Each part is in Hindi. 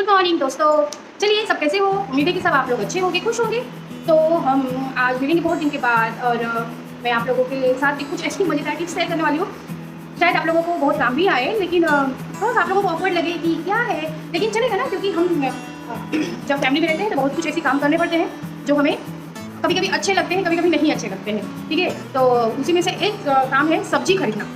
गुड मॉर्निंग दोस्तों। चलिए, सब कैसे हो? उम्मीद है कि सब आप लोग अच्छे होंगे, खुश होंगे। तो हम आज मिलेंगे बहुत दिन के बाद और मैं आप लोगों के साथ एक कुछ ऐसी मज़ेदार टिप्स शेयर करने वाली हूँ। शायद आप लोगों को बहुत काम भी आए, लेकिन थोड़ा सा आप लोगों को ऑकवर्ड लगे कि क्या है, लेकिन चलेगा ना, क्योंकि हम जब फैमिली में रहते हैं तो बहुत कुछ ऐसे काम करने पड़ते हैं जो हमें कभी कभी अच्छे लगते हैं, कभी कभी नहीं अच्छे लगते हैं। ठीक है, तो उसी में से एक काम है सब्जी खरीदना।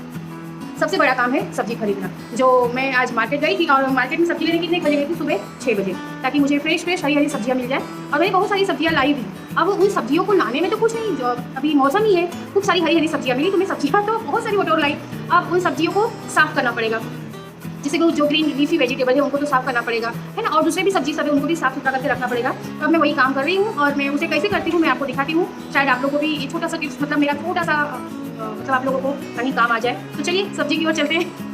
सबसे बड़ा काम है सब्जी खरीदना। जो मैं आज मार्केट गई थी और मार्केट में सब्जी लेने कितने बजे गई थी? सुबह 6 बजे, ताकि मुझे फ्रेश हरी हरी सब्जियां मिल जाए। और मैंने बहुत सारी सब्जियां लाई भी। अब उन सब्जियों को लाने में तो कुछ नहीं, जो अभी मौसम ही है, खूब सारी हरी हरी सब्जियां मिली, तो मैं सब्जियां तो बहुत सारी बटोर लाई। अब उन सब्जियों को साफ़ करना पड़ेगा। जैसे कि जो ग्रीन लीफी वेजिटेबल है उनको तो साफ़ करना पड़ेगा, है ना, और दूसरे भी सब्जी सब है उनको भी साफ़ सुथरा करके रखना पड़ेगा। तो अब मैं वही काम कर रही हूँ और मैं उसे कैसे करती हूँ मैं आपको दिखाती हूँ। शायद आप लोगों को भी ये छोटा सा टिप्स, मतलब मेरा छोटा सा मतलब आप लोगों को कहीं काम आ जाए। तो चलिए सब्जी की ओर चलते हैं।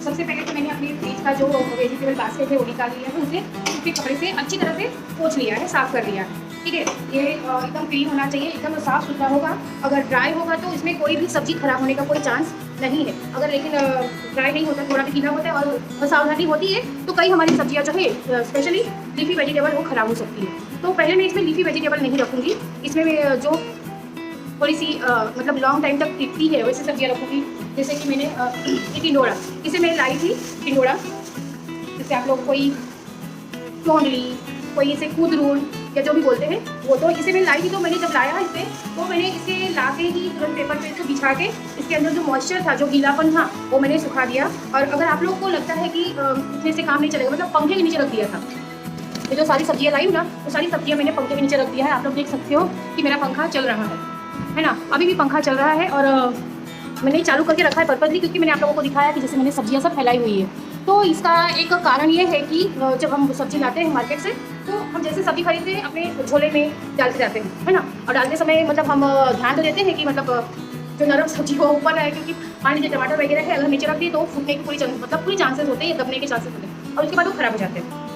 सबसे पहले तो मैंने अपने फ्रिज का जो वेजिटेबल बास्केट है वो निकाल लिया है, उसे सूखे कपड़े से अच्छी तरह से पोंछ लिया है, साफ़ कर लिया है। ठीक है, ये एकदम क्लीन होना चाहिए, एकदम साफ़ सुथरा होगा। अगर ड्राई होगा तो इसमें कोई भी सब्जी खराब होने का कोई चांस नहीं है। अगर लेकिन ड्राई नहीं होता, थोड़ा भी गीला होता है और सावधानी होती है तो कई हमारी सब्जियां जो है स्पेशली लीफी वेजिटेबल वो खराब हो सकती है। तो पहले मैं इसमें लीफी वेजिटेबल नहीं रखूँगी, इसमें मैं जो थोड़ी सी मतलब लॉन्ग टाइम तक टिकती है वैसे सब्जियां रखूँगी। जैसे कि मैंने ये टिंडोरा, इसे मैं लाई थी टिंडोरा, जैसे आप लोग कोई टोंडली, कोई इसे कुदरून या जो भी बोलते हैं वो, तो इसे मैं लाई थी। तो मैंने जब लाया इसे, तो मैंने इसे ला के ही तुरंत पेपर पे इसको बिछा के इसके अंदर जो मॉइस्चर था, जो गीलापन था, वो मैंने सुखा दिया। और अगर आप लोगों को लगता है कि इतने से काम नहीं चलेगा, मतलब पंखे के नीचे रख दिया था। ये जो सारी सब्जियाँ लाई हूँ ना, वो सारी सब्जियाँ मैंने पंखे के नीचे रख दिया है। आप लोग देख सकते हो कि मेरा पंखा चल रहा है ना, अभी भी पंखा चल रहा है। और मैंने चालू करके रखा है पर्पजली, क्योंकि मैंने आप लोगों को दिखाया कि जैसे मैंने सब्जियां सब फैलाई हुई है। तो इसका एक कारण ये है कि जब हम सब्जी लाते हैं मार्केट से, तो हम जैसे सब्जी खरीदते हैं अपने झोले में डालते जाते हैं, है ना, और डालते समय मतलब हम ध्यान तो देते हैं कि मतलब जो नरम सब्जी हो ऊपर रहे, क्योंकि मान लीजिए टमाटर वगैरह है, अगर नीचे रख दिए तो फूटने की पूरी चांसेस होते हैं, दबने के चांसेस होते हैं और उसके बाद वो खराब हो जाते हैं।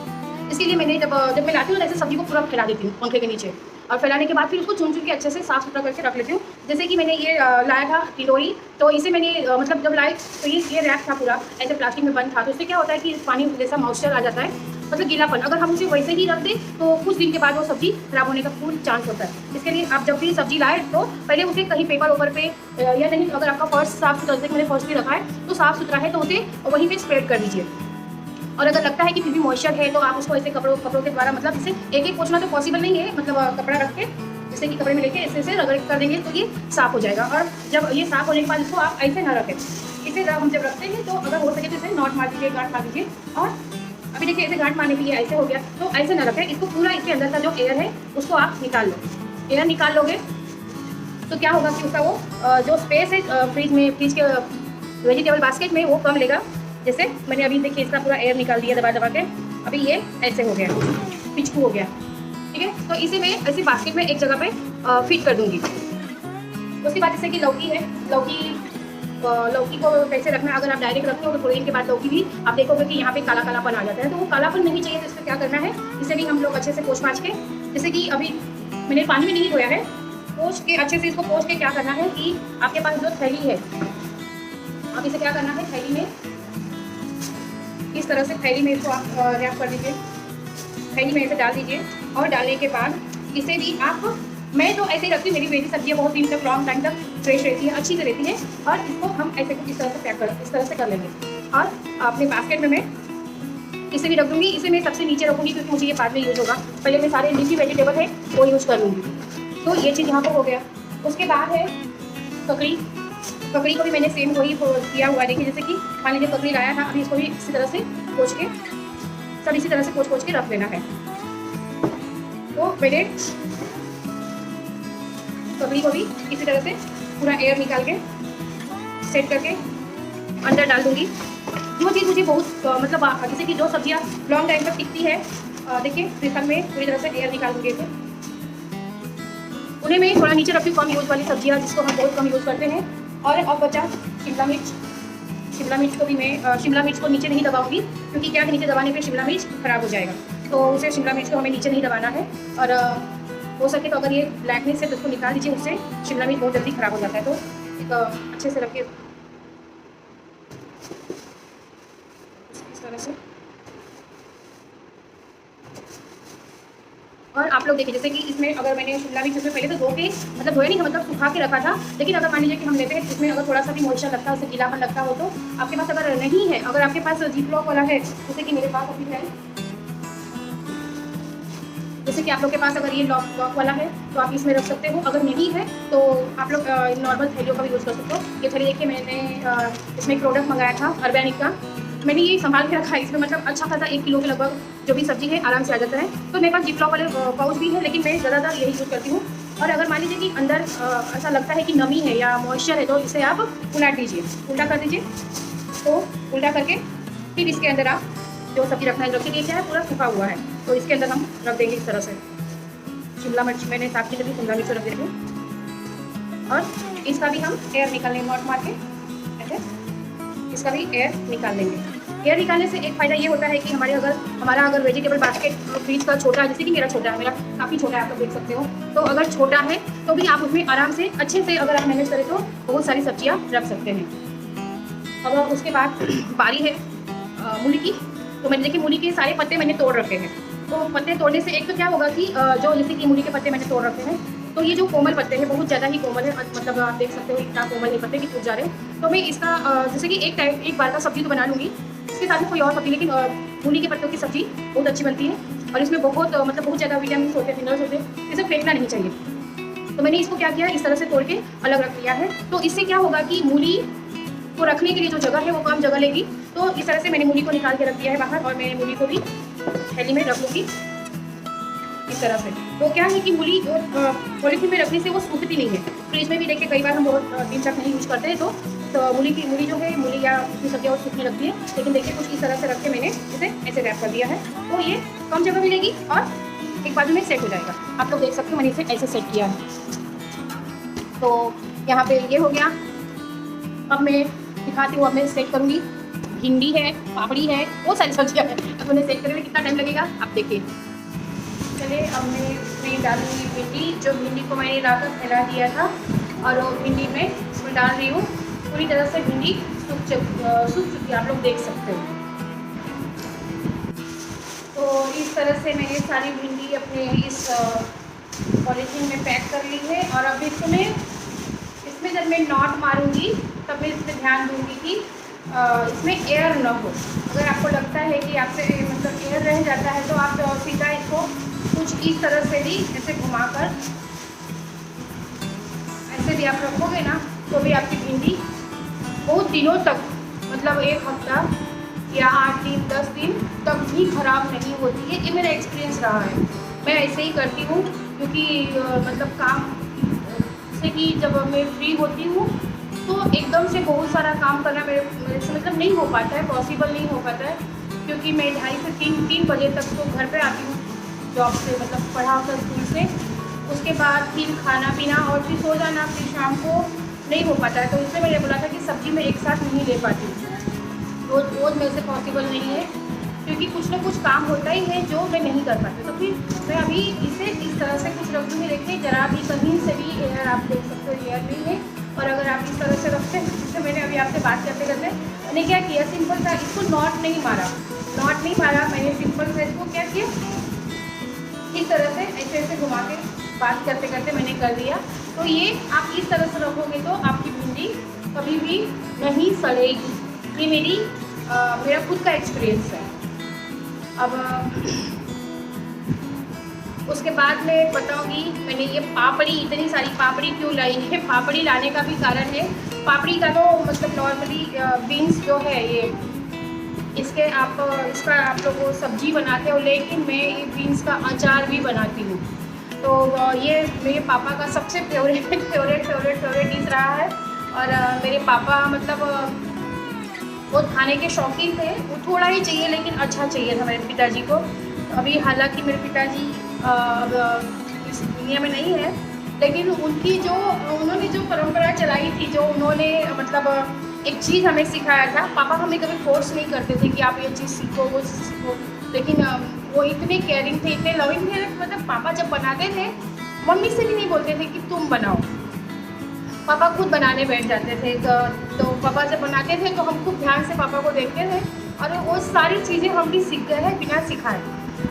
इसके लिए मैंने जब मैं लाती हूँ ऐसे सब्जी को पूरा फैला देती हूँ पंखे के नीचे, और फैलाने के बाद फिर उसको चुन के अच्छे से साफ़ सुथरा करके रख लेती हूँ। जैसे कि मैंने ये लाया था टिंडोरी, तो इसे मैंने मतलब जब लाए तो ये रैप था पूरा ऐसे प्लास्टिक में बंद था। तो इससे क्या होता है कि पानी जैसा मॉइस्चर आ जाता है, मतलब गीलापन। अगर हम उसे वैसे ही रख दें तो कुछ दिन के बाद वो सब्जी खराब होने का पूर्ण चांस होता है। इसके लिए आप जब भी सब्जी लाए तो पहले उसे कहीं पेपर ऊपर पे या नहीं, अगर आपका फर्श साफ़ सुथरा, जैसे मैंने फर्श भी रखा है तो साफ़ सुथरा है, तो उसे वहीं पर स्प्रेड कर दीजिए। और अगर लगता है कि फिर भी मॉइस्चर है तो आप उसको ऐसे कपड़ों के द्वारा, मतलब इसे एक एक पोंछना तो पॉसिबल नहीं है, मतलब कपड़ा रख के जैसे कि कपड़े में लेके ऐसे रगड़ कर देंगे तो ये साफ़ हो जाएगा। और जब ये साफ़ होने के बाद इसको आप ऐसे ना रखें, इसे हम जब रखते हैं तो अगर हो सके तो इसे नॉट मार दीजिए, गांठ मार दीजिए। और अभी देखिए ऐसे गांठ मारने के लिए ऐसे हो गया, तो ऐसे ना रखें इसको, पूरा इसके अंदर का जो एयर है उसको आप निकाल लो। एयर निकाल लोगे तो क्या होगा कि उसका वो जो स्पेस है फ्रिज के वेजिटेबल बास्केट में वो कम लेगा। जैसे मैंने अभी देखिए इसका पूरा एयर निकाल दिया दबा के, अभी ये ऐसे हो गया, पिचकू हो गया। ठीक है, तो इसे मैं ऐसे बास्केट में एक जगह पे फिट कर दूंगी। उसके बाद जैसे कि लौकी है, लौकी को कैसे रखना है, अगर आप डायरेक्ट रखते हो तो थोड़े दिन के बाद लौकी भी आप देखोगे कि यहाँ पे काला कालापन आ जाता है, तो वो कालापन नहीं चाहिए। तो इसका क्या करना है, इसे भी हम लोग अच्छे से पोंछ पाछ के, जैसे कि अभी मैंने पानी में नहीं धोया है, पोंछ के अच्छे से इसको पोंछ के क्या करना है कि आपके पास जो थैली है, आप इसे क्या करना है, थैली में इस तरह से थैली में इसको आप रैप कर दीजिए, थैली में ऐसे डाल दीजिए। और डालने के बाद इसे भी आप, मैं तो ऐसे ही रखती हूँ, मेरी सब्जियाँ बहुत दिन तक लॉन्ग टाइम तक फ्रेश रहती है, अच्छी से रहती है। और इसको हम ऐसे कुछ इस तरह से पैक इस तरह से कर लेंगे। और अपने बास्केट में मैं इसे भी रख दूँगी, इसे मैं सबसे नीचे रखूँगी क्योंकि मुझे ये बाद में यूज़ होगा। पहले मैं सारे लीफी वेजिटेबल है वो यूज़ कर लूँगी। तो ये चीज़ यहाँ पर हो गया। उसके बाद है ककड़ी को भी मैंने सेम वही किया हुआ है। देखिए जैसे कि मान लीजिए ककड़ी लाया था, अभी इसको भी इसी तरह से पोंछ के, सब इसी तरह से पोंछ के रख लेना है। तो मैंने ककड़ी को भी इसी तरह से पूरा एयर निकाल के सेट करके अंदर डाल दूँगी। जो चीज़ मुझे बहुत मतलब जैसे कि जो सब्जियाँ लॉन्ग टाइम तक टिकती है, देखिए प्रेशर में पूरी तरह से एयर निकाल दूँगी इसे। उन्हें मैं थोड़ा नीचे रखती हूँ, कम यूज़ वाली सब्जियाँ जिसको हम बहुत कम यूज़ करते हैं। और बचा शिमला मिर्च को भी मैं शिमला मिर्च को नीचे नहीं दबाऊंगी, क्योंकि क्या है नीचे दबाने पे शिमला मिर्च खराब हो जाएगा, तो उसे शिमला मिर्च को हमें नीचे नहीं दबाना है। और हो सके तो अगर ये ब्लैकनेस है तो उसको निकाल दीजिए, उससे शिमला मिर्च बहुत जल्दी ख़राब हो जाता है। तो एक अच्छे से रखिए इस तरह से। और आप लोग देखिए जैसे कि इसमें अगर मैंने शिमला मिर्च इसमें पहले तो धो के मतलब धोया नहीं था, मतलब सुखा के रखा था, लेकिन अगर मान लीजिए कि हम लेते हैं इसमें अगर थोड़ा सा भी मॉइस्चर लगता है, उससे गीलापन लगता हो, तो आपके पास अगर नहीं है, अगर आपके पास जीप लॉक वाला है जैसे कि मेरे पास अभी है, जैसे कि आप लोग के पास अगर ये लॉक वाला है तो आप इसमें रख सकते हो। अगर नहीं है तो आप लोग नॉर्मल थैलियों का भी यूज़ कर सकते हो। ये थैली देखिए मैंने इसमें एक प्रोडक्ट मंगाया था ऑर्गेनिक का, मैंने ये संभाल के रखा है। इसमें मतलब अच्छा खासा 1 किलो के लगभग जो भी सब्जी है आराम से आ जाता है। तो मेरे पास जिपलॉक वाले पाउच भी है, लेकिन मैं ज़्यादातर यही यूज़ करती हूँ। और अगर मान लीजिए कि अंदर ऐसा लगता है कि नमी है या मॉइस्चर है तो इसे आप उलट दीजिए, उल्टा कर दीजिए। तो उल्टा करके फिर इसके अंदर आप जो सब्जी रखना है, रखिए ये क्या है पूरा सूखा हुआ है, तो इसके अंदर हम रख देंगे इस तरह से। शिमला मिर्च मैंने साफ की जल्दी शिमला मिर्च रख देंगे और इसका भी हम एयर निकाल लेंगे, नॉट मार के ऐसे इसका भी एयर निकाल लेंगे। एयर निकालने से एक फ़ायदा ये होता है कि हमारा अगर वेजिटेबल बास्केट फ्रीज का छोटा है, जैसे कि मेरा छोटा है, मेरा काफ़ी छोटा है, आप लोग देख सकते हो, तो अगर छोटा है तो भी आप उसमें आराम से अच्छे से अगर आप मैनेज करें तो बहुत सारी सब्जियाँ रख सकते हैं। अब उसके बाद बारी है मूली की। तो मैंने देखिए मूली के सारे पत्ते मैंने तोड़ रखे हैं। तो पत्ते तोड़ने से एक तो क्या होगा कि जो जैसे कि मूली के पत्ते मैंने तोड़ रखे हैं, तो ये जो कोमल पत्ते हैं बहुत ज़्यादा ही कोमल है, मतलब आप देख सकते हो इतना कोमल है पत्ते कि टूट जा रहे हैं। तो मैं इसका जैसे कि एक बार का सब्जी तो बना लूँगी, इसके साथ में कोई और सब्जी, लेकिन मूली के पत्तों की सब्जी बहुत अच्छी बनती है और इसमें बहुत बहुत ज़्यादा विटामिन होते हैं, मिनरल्स होते हैं, इसे फेंकना नहीं चाहिए। तो मैंने इसको क्या किया, इस तरह से तोड़ के अलग रख लिया है। तो इससे क्या होगा कि मूली को रखने के लिए जो जगह है वो कम जगह लेगी। तो इस तरह से मैंने मूली को निकाल के रख दिया है बाहर और मैं मूली को भी थैली में रख लूँगी इस तरह से। तो क्या है कि मूली पॉलीथीन में रखने से वो सूखती नहीं है। फ्रिज में भी देखिए कई बार हम बहुत दिन तक नहीं यूज़ करते हैं, तो मूली जो है मूली या दूसरी सब्जियाँ और सूखने लगती है, लेकिन देखिए कुछ इस तरह से रख के मैंने इसे ऐसे रैप कर दिया है, तो ये कम जगह मिलेगी और एक बाजू में सेट हो जाएगा। आप लोग देख सकते हो मैंने इसे ऐसे सेट किया है। तो यहाँ पे ये हो गया। अब मैं दिखाती हूँ, अब मैं सेट करूँगी। भिंडी है, पापड़ी है, बहुत सारी सब्जियाँ हैं। अब उन्हें सेट करने में कितना टाइम लगेगा आप देखिए। चलिए अब मैं इसमें डालूँगी भिंडी। जो भिंडी को मैंने लाकर फैला दिया था और वो भिंडी में इसमें डाल रही हूँ। पूरी तरह से भिंडी सूख चुकी है, आप लोग देख सकते हो। तो इस तरह से मैंने सारी भिंडी अपने इस पॉलीथीन में पैक कर ली है। और अब इसमें जब मैं नॉट मारूंगी तब मैं इसमें ध्यान दूंगी कि इसमें एयर न हो। अगर आपको लगता है कि आपसे मतलब एयर रह जाता है तो आप सीधा इसको कुछ इस तरह से भी ऐसे घुमाकर ऐसे भी आप रखोगे ना तो भी आपकी भिंडी बहुत दिनों तक, मतलब 1 हफ्ता या 8 दिन 10 दिन तक भी ख़राब नहीं होती है। ये मेरा एक्सपीरियंस रहा है। मैं ऐसे ही करती हूँ क्योंकि मतलब काम से कि जब मैं फ्री होती हूँ तो एकदम से बहुत सारा काम करना मेरे से मतलब नहीं हो पाता है, पॉसिबल नहीं हो पाता है, क्योंकि मैं 2:30 से 3 बजे तक तो घर पे आती हूँ जॉब से, मतलब पढ़ा कर स्कूल से। उसके बाद फिर खाना पीना और फिर सो जाना, फिर शाम को नहीं हो पाता है। तो इसलिए मैंने बोला था कि सब्ज़ी मैं एक साथ नहीं ले पाती हूँ, रोज़ मेरे से पॉसिबल नहीं है, क्योंकि कुछ ना कुछ काम होता ही है जो मैं नहीं कर पाती। तो फिर मैं अभी इसे इस तरह से कुछ रख दूँगी। देखिए ज़रा भी कहीं से भी एयर, आप देख सकते हो एयर नहीं है। और अगर आप इस तरह से रखते हैं, जैसे मैंने अभी आपसे बात करते करते मैंने क्या किया, सिंपल था, इसको नॉट नहीं मारा मैंने सिंपल से इसको क्या किया, इस तरह से ऐसे घुमा के बात करते करते मैंने कर दिया। तो ये आप इस तरह से रखोगे तो आपकी भिंडी कभी भी नहीं सड़ेगी। ये मेरा खुद का एक्सपीरियंस है। अब उसके बाद मैं बताऊंगी मैंने ये पापड़ी, इतनी सारी पापड़ी क्यों लाई है। पापड़ी लाने का भी कारण है, पापड़ी का तो मतलब नॉर्मली बीन्स जो है ये इसका आप लोग सब्जी बनाते हो, लेकिन मैं ये बीन्स का अचार भी बनाती हूँ। तो ये मेरे पापा का सबसे फेवरेट डिश रहा है। और मेरे पापा मतलब वो खाने के शौकीन थे। वो थोड़ा ही चाहिए लेकिन अच्छा चाहिए था मेरे पिताजी को। अभी हालांकि मेरे पिताजी इस दुनिया में नहीं है, लेकिन उन्होंने जो परंपरा चलाई थी, जो उन्होंने मतलब एक चीज़ हमें सिखाया था। पापा हमें कभी फोर्स नहीं करते थे कि आप ये चीज़ सीखो वो चीज़ सीखो, लेकिन वो इतने केयरिंग थे, इतने लविंग थे। मतलब पापा जब बनाते थे मम्मी से भी नहीं बोलते थे कि तुम बनाओ, पापा खुद बनाने बैठ जाते थे। तो पापा जब बनाते थे तो हम खूब ध्यान से पापा को देखते थे और वो सारी चीज़ें हम भी सीख गए हैं बिना सिखाए।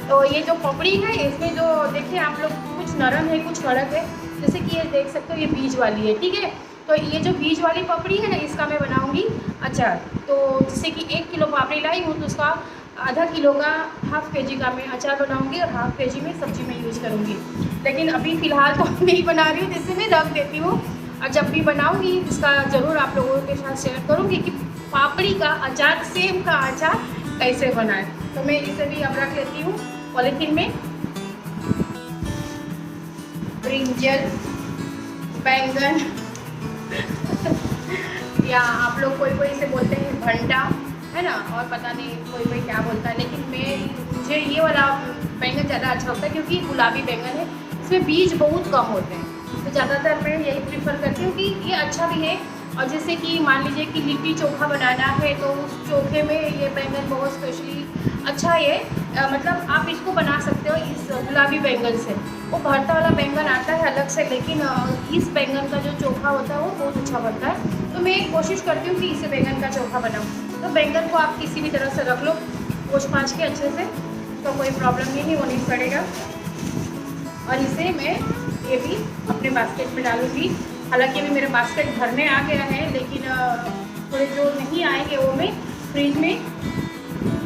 तो ये जो पपड़ी है इसमें जो देखिए आप लोग, कुछ नरम है कुछ कड़क है, जैसे कि ये देख सकते हो ये बीज वाली है, ठीक है। तो ये जो बीज वाली पपड़ी है ना, इसका मैं बनाऊंगी अचार। तो जैसे कि 1 किलो पापड़ी लाई हूँ तो उसका आधा किलो का, हाफ केजी का मैं अचार बनाऊंगी और हाफ केजी में सब्जी में यूज़ करूँगी। लेकिन अभी फ़िलहाल तो नहीं बना रही हूँ, जिससे मैं रख देती हूँ और जब भी बनाऊँगी इसका ज़रूर आप लोगों के साथ शेयर करूँगी कि पापड़ी का अचार, सेम का अचार कैसे बनाए। तो मैं इसे भी अब रख लेती हूँ पॉलीथीन में। ब्रिंजल, बैंगन या आप लोग कोई कोई इसे बोलते हैं भंटा, है ना, और पता नहीं कोई कोई क्या बोलता है, लेकिन मुझे ये वाला बैंगन ज़्यादा अच्छा लगता है क्योंकि गुलाबी बैंगन है, इसमें बीज बहुत कम होते हैं। तो ज़्यादातर मैं यही प्रीफर करती हूँ कि ये अच्छा भी है। और जैसे कि मान लीजिए कि लिट्टी चोखा बनाना है तो उस चोखे में ये बैंगन बहुत स्पेशली अच्छा है। मतलब आप इसको बना सकते हो इस गुलाबी बैंगन से। वो भरता वाला बैंगन आता है अलग से, लेकिन इस बैंगन का जो चोखा होता है वो बहुत अच्छा बनता है। तो मैं कोशिश करती हूँ कि इसे बैंगन का चोखा बनाऊँ। तो बैंगन को आप किसी भी तरह से रख लो पोंछ पाछ के अच्छे से, तो कोई प्रॉब्लम नहीं है, वो नहीं सड़ेगा। और इसे मैं ये भी अपने बास्केट में डालूँगी। हालांकि अभी मेरा बास्केट भरने आ गया है, लेकिन थोड़े जो नहीं आएंगे वो मैं फ्रिज में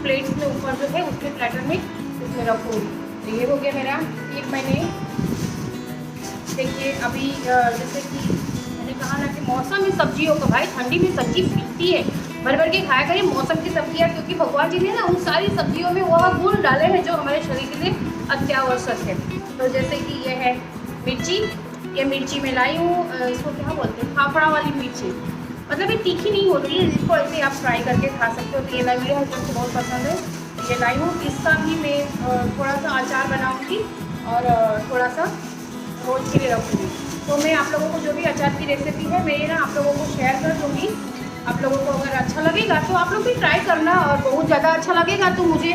प्लेट्स में ऊपर जो है उसके प्लेटर में उसमें रखूँगी। तो ये हो गया मेरा एक महीने। देखिए अभी जैसे कि मैंने कहा ना कि मौसम में सब्जियों का, भाई ठंडी में सब्जी मिलती है, भर भर के खाया करिए मौसम की सब्जियाँ, क्योंकि भगवान जी ने ना उन सारी सब्जियों में वह गुण डाले हैं जो हमारे शरीर के लिए अत्यावश्यक है। तो जैसे कि ये है मिर्ची, ये मिर्ची मैं लाई हूँ, इसको क्या बोलते हैं, फाफड़ा वाली मिर्ची, मतलब ये तीखी नहीं होती है, इसको ऐसे आप फ्राई करके खा सकते हो। तो ये लाई, मेरे हस्बैंड को बहुत पसंद है, तो ये लाई हूँ। इसका भी मैं थोड़ा सा अचार बनाऊँगी और थोड़ा सा रोज के लिए रखूँगी। तो मैं आप लोगों को जो भी अचार की रेसिपी है मैं ना आप लोगों को शेयर कर दूँगी। आप लोगों को अगर अच्छा लगेगा तो आप लोग भी ट्राई करना, और बहुत ज़्यादा अच्छा लगेगा तो मुझे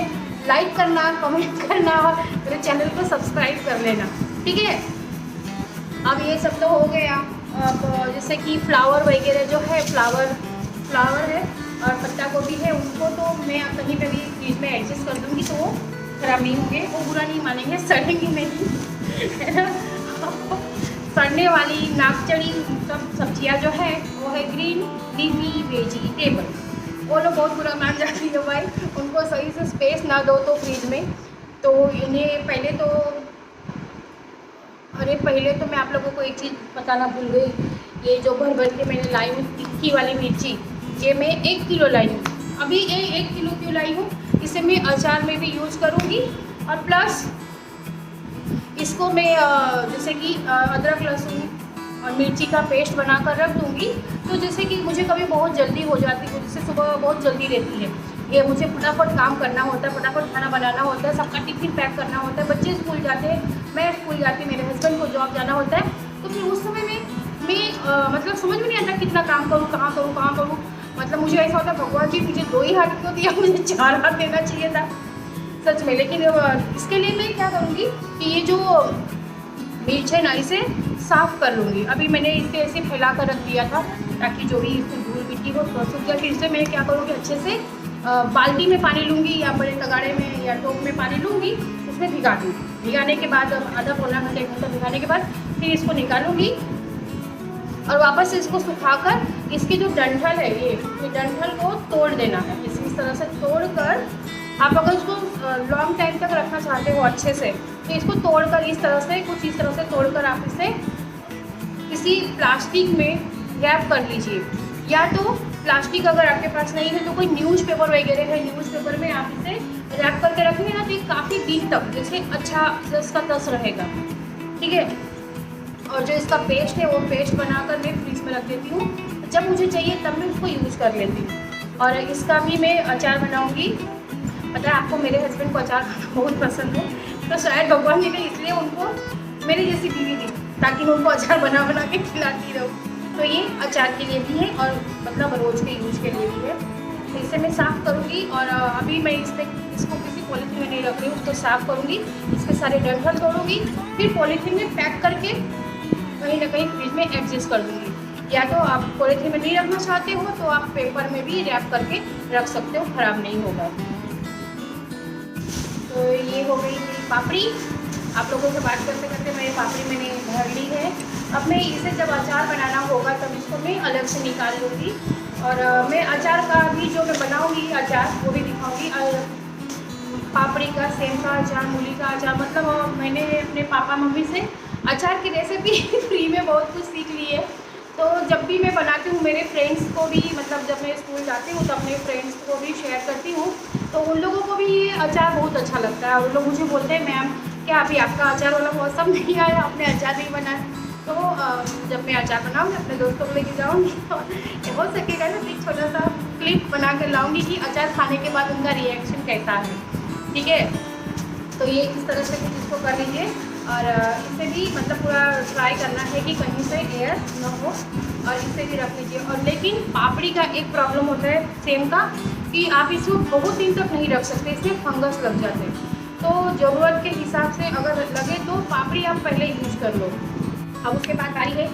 लाइक करना, कमेंट करना और मेरे चैनल को सब्सक्राइब कर लेना, ठीक है। अब ये सब तो हो गया। अब जैसे कि फ्लावर वगैरह जो है, फ्लावर है और पत्ता गोभी है, उसको तो मैं कहीं पे भी फ्रिज में एडजस्ट कर दूँगी तो वो ख़राब नहीं होंगे, वो बुरा नहीं मानेंगे, सड़ेंगे नहीं, है ना। सड़ने वाली नाकचड़ी सब सब्जियां जो है वो है ग्रीन लीफी वेजिटेबल, वो लोग बहुत बुरा मान जाती है भाई, उनको सही से स्पेस ना दो तो फ्रिज में। तो इन्हें पहले तो मैं आप लोगों को एक चीज़ बताना भूल गई, ये जो भर के मैंने लाई हूँ तिक्की वाली मिर्ची, ये मैं 1 किलो लाई हूँ। अभी ये 1 किलो क्यों लाई हूँ, इसे मैं अचार में भी यूज़ करूँगी और प्लस इसको मैं जैसे कि अदरक लहसुन और मिर्ची का पेस्ट बनाकर रख दूँगी। तो जैसे कि मुझे कभी बहुत जल्दी हो जाती है, जैसे सुबह बहुत जल्दी रहती है, ये मुझे फटाफट काम करना होता है, फटाफट खाना बनाना होता है, सबका टिफिन पैक करना होता है, बच्चे स्कूल जाते हैं, मैं स्कूल जाती, मेरे हस्बैंड को जॉब जाना होता है। तो फिर उस समय में मैं मतलब समझ में नहीं आता कितना काम करूँ, कहाँ करूँ। मतलब मुझे ऐसा होता है भगवान जी मुझे 2 ही हाथ क्यों दिया, मुझे 4 हाथ देना चाहिए था सच में। लेकिन इसके लिए मैं क्या करूँगी कि ये जो मिर्च है ना इसे साफ़ कर लूँगी। अभी मैंने इसे ऐसे फैला कर रख दिया था ताकि जो भी इसमें धूल मिट्टी हो तो सूख जाए। फिर से मैं क्या करूँगी, अच्छे से बाल्टी में पानी लूँगी या बड़े तगाड़े में या टोप में पानी लूँगी, उसमें भिगा दूँगी। भिगाने के बाद आधा पौना घंटा 1 घंटा भिगाने के बाद फिर इसको निकालूँगी और वापस से इसको सुखाकर इसकी जो डंठल है ये डंठल को तोड़ देना है। इस तरह से तोड़ कर आप अगर इसको लॉन्ग टाइम तक रखना चाहते हो अच्छे से तो इसको तोड़कर इस तरह से तोड़कर आप इसे किसी प्लास्टिक में रैप कर लीजिए, या तो प्लास्टिक अगर आपके पास नहीं है तो कोई न्यूज़पेपर वगैरह है, न्यूज़पेपर में आप इसे रैप करके रखेंगे ना तो ये काफ़ी दिन तक जैसे अच्छा इसका तस रहेगा, ठीक है। और जो इसका पेस्ट है वो पेस्ट बनाकर मैं फ्रीज में रख देती हूँ, जब मुझे चाहिए तब मैं उसको यूज़ कर लेती हूँ। और इसका भी मैं अचार बनाऊँगी। पता है आपको मेरे हस्बैंड को अचार खाना बहुत पसंद है, तो शायद भगवान जी ने इसलिए उनको मेरी जैसी बीवी दी ताकि मैं उनको अचार बना बना के खिलाती रहूँ। तो ये अचार के लिए भी है और मतलब रोज़ के यूज के लिए भी है। तो इसे मैं साफ़ करूँगी और अभी मैं इसको किसी पॉलीथीन में नहीं रख रही हूँ, उसको साफ़ करूँगी, इसके सारे डंठल तोड़ूँगी, फिर पॉलीथीन में पैक करके कहीं ना कहीं फ्रिज में एडजस्ट कर दूँगी। या तो आप पॉलीथीन में नहीं रखना चाहते हो तो आप पेपर में भी रैप करके रख सकते हो, ख़राब नहीं होगा। तो ये हो गई मेरी पापड़ी। आप लोगों से बात करते करते मेरी पापड़ी मैंने भर ली है। अब मैं इसे जब अचार बनाना होगा तब इसको मैं अलग से निकाल लूँगी और मैं अचार का भी जो मैं बनाऊँगी अचार वो भी दिखाऊँगी। पापड़ी का, सेम का अचार, मूली का अचार, मतलब मैंने अपने पापा मम्मी से अचार की रेसिपी फ्री में बहुत कुछ सीख ली है। तो जब भी मैं बनाती हूँ मेरे फ्रेंड्स को भी, मतलब जब मैं स्कूल जाती हूँ तो अपने फ्रेंड्स को भी शेयर करती हूँ, तो उन लोगों को भी ये अचार बहुत अच्छा लगता है। उन लोग मुझे बोलते हैं मैम क्या अभी आपका अचार वाला मौसम नहीं आया, आपने अचार नहीं बनाया। तो जब मैं अचार बनाऊँगी अपने दोस्तों को लेके जाऊँगी तो हो सकेगा ना एक छोटा सा क्लिप बना कर लाऊँगी कि अचार खाने के बाद उनका रिएक्शन कैसा है। ठीक है, तो ये इस तरह से कुछ इसको कर लीजिए और इसे भी मतलब पूरा ट्राई करना है कि कहीं से एयर न हो और इसे भी रख लीजिए। और लेकिन पापड़ी का एक प्रॉब्लम होता है सेम का कि आप इसको बहुत दिन तक नहीं रख सकते, इससे फंगस लग जाते हैं। तो ज़रूरत के हिसाब से अगर लगे तो पापड़ी आप पहले यूज कर लो। अब उसके बाद बारी है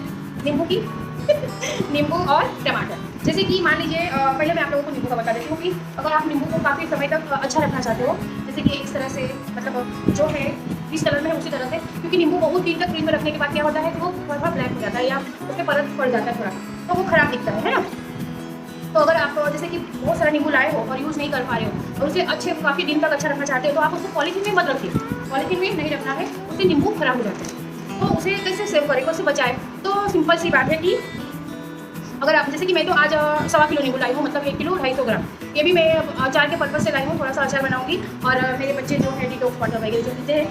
नींबू की नींबू और टमाटर। जैसे कि मान लीजिए पहले मैं आप लोगों को नींबू का बता देती हूँ कि अगर आप नींबू को काफ़ी समय तक अच्छा रखना चाहते हो, जैसे कि इस तरह से मतलब जो है जिस कलर में है उसी तरह से, क्योंकि नींबू बहुत दिन तक फ्रिज में रखने के बाद क्या होता है कि वो थोड़ा ब्लैक हो जाता है या उसमें परत पड़ जाता है थोड़ा, तो वो ख़राब दिखता है ना। तो अगर आप जैसे कि बहुत सारा नींबू लाए हो और यूज़ नहीं कर पा रहे हो और उसे अच्छे काफ़ी दिन तक अच्छा रखना चाहते हो तो आप उसको पॉलीथीन में मत रखिए, पॉलीथीन में नहीं रखना है, उससे नींबू खराब हो जाता है। तो उसे कैसे सेव करें, कैसे बचाएं? तो सिंपल सी बात है कि अगर आप जैसे कि मैं तो आज 1.25 किलो नींबू लाई हूँ, मतलब 1 किलो 250 ग्राम, ये भी मैं अचार के पर्पज़ से लाई हूँ, थोड़ा सा अचार बनाऊँगी और मेरे बच्चे जो है डिटॉक्स वाटर वगैरह जो पीते हैं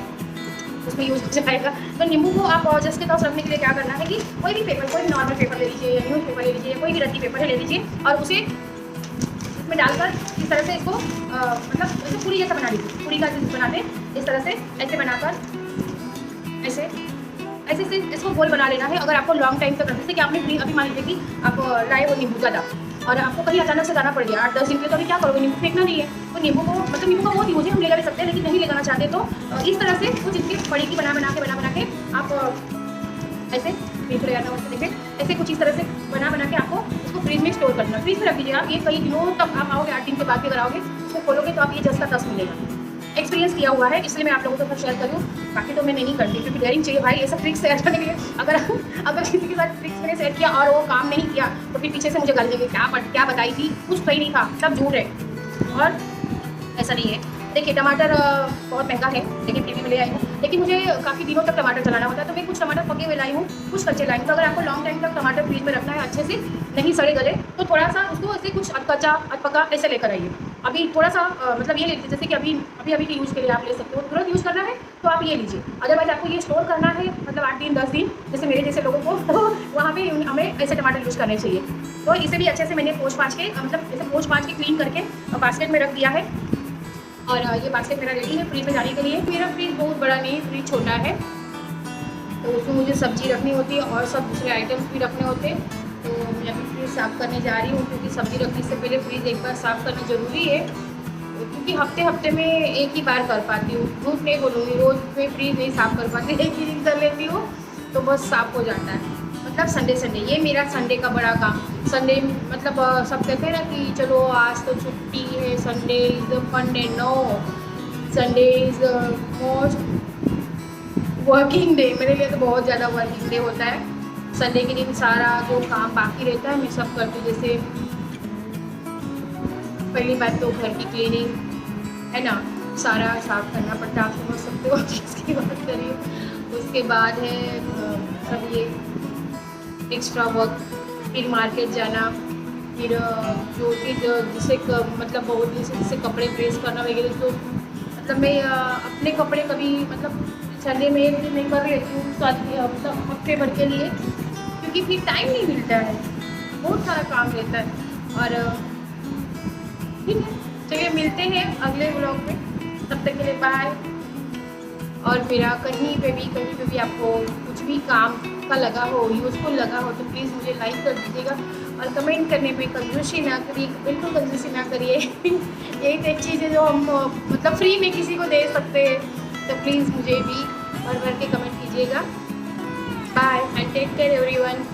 उसमें यूज़ हो जाएगा। तो नींबू को आप जस्ट के पास रखने के लिए क्या करना है कि कोई भी पेपर, कोई भी नॉर्मल पेपर ले लीजिए या न्यूज़ पेपर ले लीजिए या कोई भी रद्दी पेपर है ले लीजिए और उसे इसमें डालकर इस तरह से इसको मतलब ऐसे पूरी जैसा बना लीजिए, पूरी का जैसे बनाते इस तरह से ऐसे बनाकर ऐसे ऐसे से इसको गोल बना लेना है। अगर आपको लॉन्ग टाइम तक, जैसे कि आपने अभी मान लीजिए कि आप लाए हो नींबू ज़्यादा और आपको कहीं अचानक से जाना पड़ गया 8-10 दिन के, तो अभी क्या करोगे, नींबू फेंकना नहीं है। तो नींबू को मतलब नींबू का बहुत यूज है, हम ले जा भी सकते हैं, लेकिन नहीं ले जाना चाहते तो इस तरह से कुछ इसकी बड़ी की बना बना के आप ऐसे देखिए ऐसे कुछ इस तरह से बना के आपको इसको फ्रिज में स्टोर करना, फ्रिज में रख दीजिए आप। ये कई दिनों तक आप आओगे, 8 दिन के बाद भी अगर आओगे उसको खोलोगे तो आप ये जस्ट का तस मिलेगा। एक्सपीरियंस किया हुआ है इसलिए मैं आप लोगों के साथ शेयर करूँ, बाकी तो मैं नहीं करती क्योंकि डेयरिंग चाहिए भाई ये सब ट्रिक्स शेयर करने के लिए। अगर किसी के साथ ट्रिक्स मैंने शेयर किया और वो काम नहीं किया तो फिर पीछे से मुझे गाली देंगे, क्या बताई थी, कुछ सही नहीं था, सब झूठ है। और ऐसा नहीं है। देखिए टमाटर बहुत महंगा है, लेकिन फ्री में ले आई हूँ, लेकिन मुझे काफ़ी दिनों तक टमाटर चलाना होता है तो मैं कुछ टमाटर पके हुए लाई हूँ, कुछ कच्चे लाई हूँ। तो अगर आपको लॉन्ग टाइम तक टमाटर फ्रीज में रखना है अच्छे से नहीं सड़े गले, तो थोड़ा सा उसको ऐसे कुछ अधकच्चा अधपका ऐसे लेकर आइए। अभी थोड़ा सा मतलब ये ले लीजिए, जैसे कि अभी के यूज़ के लिए आप ले सकते हो, तुरंत यूज़ करना है तो आप ये लीजिए। अदरवाइज आपको ये स्टोर करना है मतलब 8 दिन 10 दिन जैसे मेरे जैसे लोगों को, तो वहाँ पे हमें ऐसे टमाटर यूज़ करने चाहिए। तो इसे भी अच्छे से मैंने पोंछ पाँच के मतलब जैसे पोंछ पाँच के क्लीन करके बास्केट में रख दिया है और ये बास्केट मेरा रेडी है फ्रिज में जाने के लिए। मेरा फ्रिज बहुत बड़ा नहीं, फ्रिज छोटा है, तो उसमें मुझे सब्ज़ी रखनी होती है और सब दूसरे आइटम्स भी रखने होते हैं। तो मैं अभी फ्रिज साफ़ करने जा रही हूँ क्योंकि सब्ज़ी रखने से पहले फ्रिज एक बार साफ़ करना ज़रूरी है, क्योंकि हफ्ते में एक ही बार कर पाती हूँ, झूठ नहीं बोलूँगी, रोज़ में फ्रिज नहीं साफ़ कर पाती, एक ही दिन कर लेती हूँ तो बस साफ़ हो जाता है। मतलब संडे ये मेरा संडे का बड़ा काम। संडे मतलब सब कहते हैं ना कि चलो आज तो छुट्टी है, Sunday is the fun day. No, Sunday is most working day. मेरे लिए तो बहुत ज़्यादा वर्किंग डे होता है। संडे के दिन सारा जो काम बाकी रहता है मैं सब करती हूँ। जैसे पहली बात तो घर की क्लीनिंग है ना, सारा साफ करना पड़ता है, आप समझ सकते हो जिसकी बात कर रही हूँ। उसके बाद है सब ये एक्स्ट्रा वर्क, फिर मार्केट जाना, फिर जो चीज़ जिसे मतलब बहुत दिन से जिससे कपड़े प्रेस करना वगैरह, तो मतलब मैं अपने कपड़े कभी मतलब संडे में एक दिन नहीं कर लेती हूँ मतलब हफ्ते भर के लिए, क्योंकि फिर टाइम नहीं मिलता है, बहुत सारा काम रहता है। और ठीक है, चलिए मिलते हैं अगले व्लॉग में, तब तक के लिए बाय। और मेरा कहीं पे भी आपको कुछ भी काम का लगा हो, यूज़फुल लगा हो तो प्लीज़ मुझे लाइक कर दीजिएगा और कमेंट करने पे कंजूसी ना करिए, बिल्कुल कंजूसी ना करिए। यही तो एक चीज़ है जो हम मतलब फ्री में किसी को दे सकते हैं, तो प्लीज़ मुझे भी भर भर के कमेंट कीजिएगा। Bye and take care everyone.